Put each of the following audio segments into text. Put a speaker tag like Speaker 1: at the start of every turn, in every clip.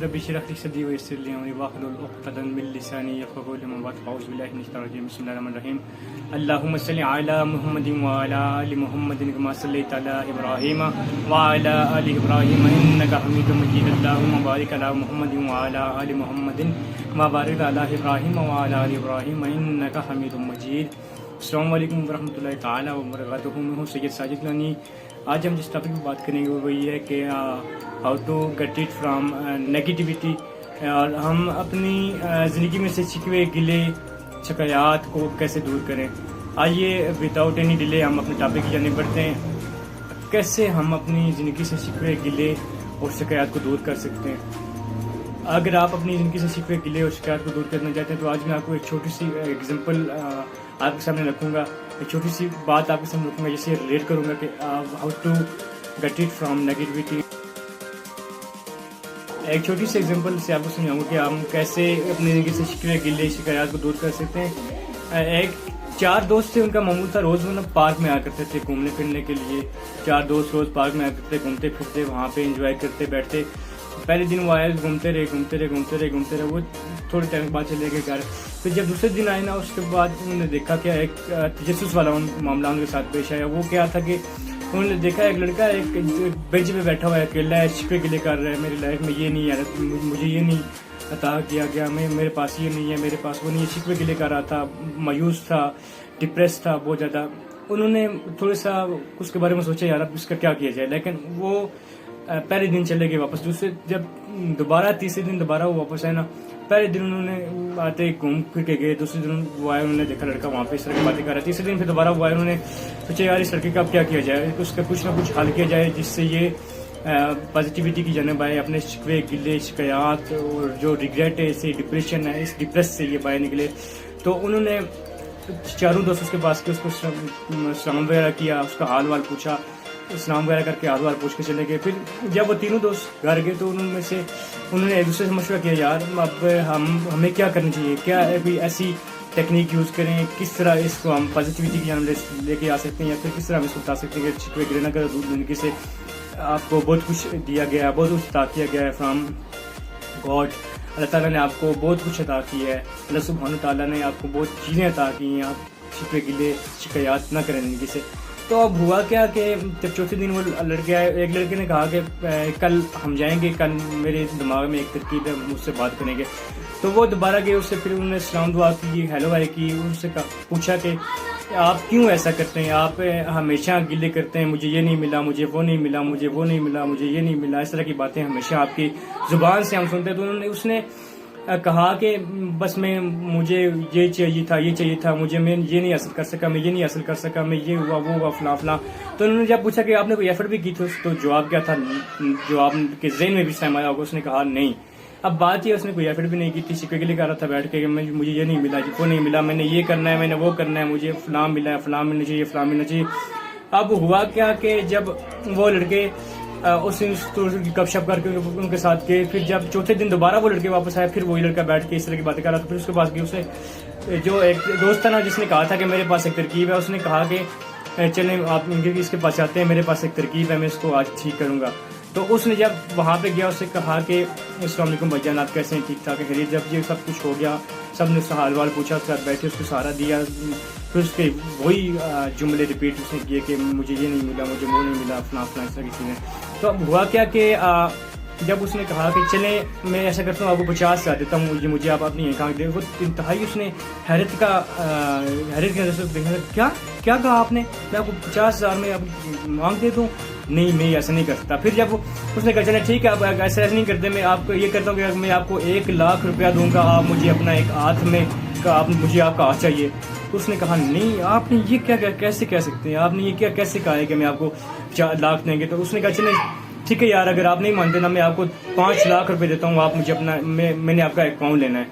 Speaker 1: रब्बी इश्रह ली सदरी व यस्सिर ली अमरी वाहलुल उक़दतम मिन लिसानी यफ़क़हू क़ौली अम्मा बअद अऊज़ु बिल्लाहि मिनश शैतानिर रजीम बिस्मिल्लाहिर रहमानिर रहीम अल्लाहुम्मा सल्लि अला मुहम्मदिन व अला आलि मुहम्मदिन कमा सल्लैता अला इब्राहीम व अला आलि इब्राहीम इन्नका हमीदुम मजीद अल्लाहुम्मा बारिक अला मुहम्मदिन व अला आलि मुहम्मदिन कमा बारकता अला इब्राहीम व अला आलि इब्राहीम इन्नका हमीदुम मजीद। अस्सलामु अलैकुम व रहमतुल्लाहि तआला व बरकातुहू। मैं हूँ सैयद साजिद लानी। आज हम जिस टॉपिक पर बात करेंगे वो ये है कि how to get it from negativity, और हम अपनी ज़िंदगी में से शिकवे गिले शिकायत को कैसे दूर करें। आइए विदाउट एनी डिले हम अपने टॉपिक की जाने बढ़ते हैं। कैसे हम अपनी ज़िंदगी से शिकवे गिले और शिकायत को दूर कर सकते हैं। अगर आप अपनी ज़िंदगी से शिकवे गिले और शिकायत को दूर करना चाहते हैं तो आज मैं आपको एक छोटी सी एग्जांपल आपके सामने रखूँगा, एक छोटी सी बात आपके सामने रखूँगा जिससे रिलेट करूँगा कि how to get it from negativity. एक छोटी सी एग्जांपल से आपको समझाऊंगा कि हम कैसे अपनी ज़िंदगी से शिकवे गिले शिकायत को दूर कर सकते हैं। एक चार दोस्त थे, उनका मामूल था रोज़ वो पार्क में आया करते थे घूमने फिरने के लिए। चार दोस्त रोज़ पार्क में आया करते, घूमते फिरते, वहाँ पे एंजॉय करते बैठते। पहले दिन वो आए, घूमते रहे, वो थोड़े टाइम बाद चले गए घर। फिर जब दूसरे दिन आए ना, उसके बाद उन्होंने देखा कि एक तजस्सुस वाला मामला उनके साथ पेश आया। वो क्या था कि उन्होंने देखा एक लड़का एक बेंच पे बैठा हुआ है, अकेला है, शिकवे गिले कर रहा है, मेरी लाइफ में ये नहीं है, मुझे ये नहीं अता किया गया, मेरे पास ये नहीं है, मेरे पास वो नहीं है। शिकवे गिले कर रहा था, मायूस था, डिप्रेस था बहुत ज़्यादा। उन्होंने थोड़ा सा उसके बारे में सोचा यार अब इसका क्या किया जाए, लेकिन वो पहले दिन चले गए वापस। दूसरे जब दोबारा तीसरे दिन दोबारा वो वापस आए ना, पहले दिन उन्होंने आते घूम फिर के गए, दूसरे दिन वो आए, उन्होंने देखा लड़का वहाँ पे इस तरह की बातें कर रहा है। तीसरे दिन फिर दोबारा वो आए, उन्होंने सोचा यार इस लड़के का अब क्या किया जाए, उसका कुछ ना कुछ हल किया जाए जिससे ये पॉजिटिविटी की जानिब आए, अपने शिकवे गिले शिकायत और जो रिग्रेट है, इसे डिप्रेशन है, इस डिप्रेस से ये बाहर निकले। तो उन्होंने चारों दोस्त उसके पास के उसको सलाम वगैरह किया, उसका हाल वाल पूछा, इस्लाम वगैरह करके हाल वाल पूछ के चले गए। फिर जब वो तीनों दोस्त घर गए तो उनमें से उन्होंने एक दूसरे से मशवरा किया यार अब हमें क्या करना चाहिए, क्या कोई ऐसी टेक्निक यूज़ करें, किस तरह इसको हम पॉजिटिविटी की जानब लेके आ सकते हैं, या फिर किस तरह हम इसको बता सकते हैं कि शिकवे गिले ना करें। ज़िंदगी से आपको बहुत कुछ दिया गया है, बहुत कुछ अता किया गया है फ्राम गॉड। अल्लाह ताला ने आपको बहुत कुछ अता किया है, अल्लाह सुब्हान ताला ने आपको बहुत चीज़ें अता की हैं। आप शिकवे गिले शिकायत ना करें ज़िंदगी से। तो अब हुआ क्या कि जब चौथे दिन वो लड़के आए, एक लड़के ने कहा कि कल हम जाएंगे, कल मेरे दिमाग में एक तरकीब है, मुझसे बात करेंगे। तो वो दोबारा गए, उससे फिर उन्होंने सलाम दुआ की, हेलो हाय की, उनसे पूछा कि आप क्यों ऐसा करते हैं, आप हमेशा गिले करते हैं, मुझे ये नहीं मिला, मुझे वो नहीं मिला, मुझे वो नहीं मिला, मुझे ये नहीं मिला, इस तरह की बातें हमेशा आपकी ज़ुबान से हम सुनते हैं। तो उसने कहा कि बस मुझे ये चाहिए था, मुझे मैं ये नहीं हासिल कर सका, मैं ये नहीं हासिल कर सका, मैं ये हुआ वो हुआ फला फला। तो उन्होंने जब पूछा कि आपने कोई एफर्ट भी की थी, तो जवाब क्या था, जो आपके ज़हन में भी इस टाइम आया होगा, उसने कहा नहीं। अब बात ये उसने कोई एफर्ट भी नहीं की थी, शिकवे गिले कर रहा था बैठ के, मुझे ये नहीं मिला, वो नहीं मिला, मैंने ये करना है, मैंने वो करना है, मुझे फलां मिला है, फलां मिलना चाहिए, फलां मिलना चाहिए। अब हुआ क्या कि जब वो लड़के उस गपशप करके उनके साथ गए, फिर जब चौथे दिन दोबारा वो लड़के वापस आए, फिर वही लड़का बैठ के इस तरह की बातें कर रहा था। फिर उसके पास गए, उसे जो एक दोस्त था ना जिसने कहा था कि मेरे पास एक तरकीब है, उसने कहा कि चलें आप इसके पास आते हैं, मेरे पास एक तरकीब है, मैं इसको आज ठीक करूँगा। तो उसने जब वहाँ पे गया, उससे कहा कि अस्सलाम वालेकुम भाईजान, आप कैसे हैं, ठीक ठाक है, खैरियत। जब ये सब कुछ हो गया, सब ने उसका हाल वाल पूछा, उसके साथ बैठे, उसको सहारा दिया, फिर उसके वही जुमले रिपीट उसने किए कि मुझे ये नहीं मिला, मुझे वो नहीं मिला, फलां फलां इस तरह की चीज़ें। तो अब हुआ क्या कि जब उसने कहा कि चले मैं ऐसा करता हूँ, आपको 50 हज़ार देता हूँ, मुझे आप अपनी आँख दे, वो इंतहाई उसने हैरत की नज़र से देखा, क्या कहा आपने, मैं आपको 50 हज़ार में आप मांग दे दूँ, नहीं मैं ऐसा नहीं कर सकता। फिर जब उसने कहा चले ठीक है आप ऐसा नहीं करते, मैं आपको ये करता हूँ कि मैं आपको 1 लाख रुपया दूंगा, आप मुझे अपना एक हाथ में मुझे आपका हाथ चाहिए। तो उसने कहा नहीं आपने ये क्या कैसे कह सकते हैं, आपने ये क्या कैसे कहा है कि मैं आपको 4 लाख देंगे। तो उसने कहा चले ठीक है यार, अगर आप नहीं मानते ना, मैं आपको 5 लाख रुपए देता हूँ, आप मुझे अपना मैंने आपका अकाउंट लेना है।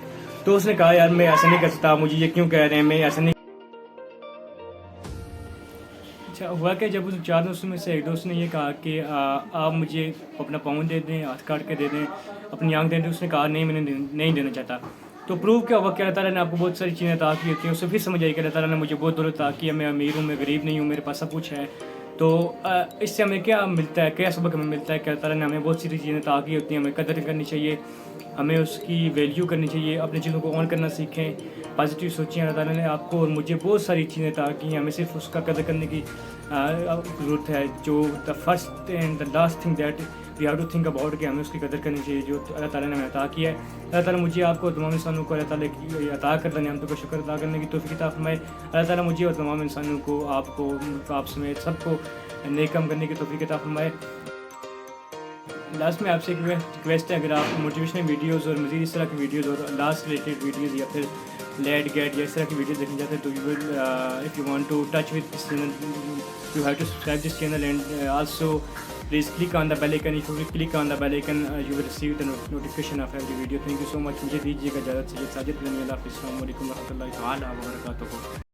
Speaker 1: तो उसने कहा यार मैं ऐसा नहीं कर सकता, मुझे ये क्यों कह रहे हैं, मैं ऐसा नहीं। अच्छा हुआ कि जब उन 4 दोस्तों में से एक दोस्त ने ये कहा कि आप मुझे अपना पाउंड दे दें, हाथ काट के दे दें, अपनी आँख दे दें। उसने कहा नहीं, मैंने नहीं देना चाहता। तो प्रूव क्या हुआ कि अल्लाह ताला ने आपको बहुत सारी चीज़ें अता की होती हैं। उसे फिर समझ आई कि अल्लाह ताला ने मुझे बहुत दौलत अता की है, मैं अमीर हूँ, मैं गरीब नहीं हूँ, मेरे पास सब कुछ है, تو اس سے ہمیں کیا ملتا ہے, کیا سبق ہمیں ملتا ہے کہ اللہ تعالیٰ نے ہمیں بہت سی چیزیں عطا کی ہوتی ہیں, ہمیں قدر کرنی چاہیے, ہمیں اس کی ویلیو کرنی چاہیے, اپنی چیزوں کو آن کرنا سیکھیں, پازیٹیو سوچیں. اللہ تعالیٰ نے آپ کو اور مجھے بہت ساری چیزیں عطا کی ہیں, ہمیں صرف اس کا قدر کرنے کی ضرورت ہے. جو the first and the last thing that we have to think about, کہ ہمیں اس کی قدر کرنی چاہیے جو اللہ تعالیٰ نے ہمیں عطا کیا ہے. اللہ تعالیٰ مجھے آپ کو تمام انسانوں کو اللہ تعالیٰ کی عطا کردہ نعمتوں کا شکر ادا کرنے کی توفیق عطا فرمائے. اللہ تعالیٰ مجھے اور تمام انسانوں کو, آپ کو, آپ سمیت سب کو نیک کام کرنے کی توفیق عطا فرمائے. لاسٹ میں آپ سے ایک ریکویسٹ ہے, اگر آپ موٹیویشنل ویڈیوز اور مزید اس طرح کی ویڈیوز اور لاسٹ ریلیٹڈ ویڈیوز یا پھر لیٹ گیٹ یا اس طرح کی ویڈیوز دیکھنا چاہتے ہیں تو you will if you want to touch with this channel you have to subscribe this channel and also please click on the bell icon. If you click on the bell icon you will receive the notification of every video. Thank you so much. مجھے دیجیے گا اجازت, سید ساجد. اللہ حافظ. السلام علیکم ورحمۃ اللہ تعالیٰ وبرکاتہ.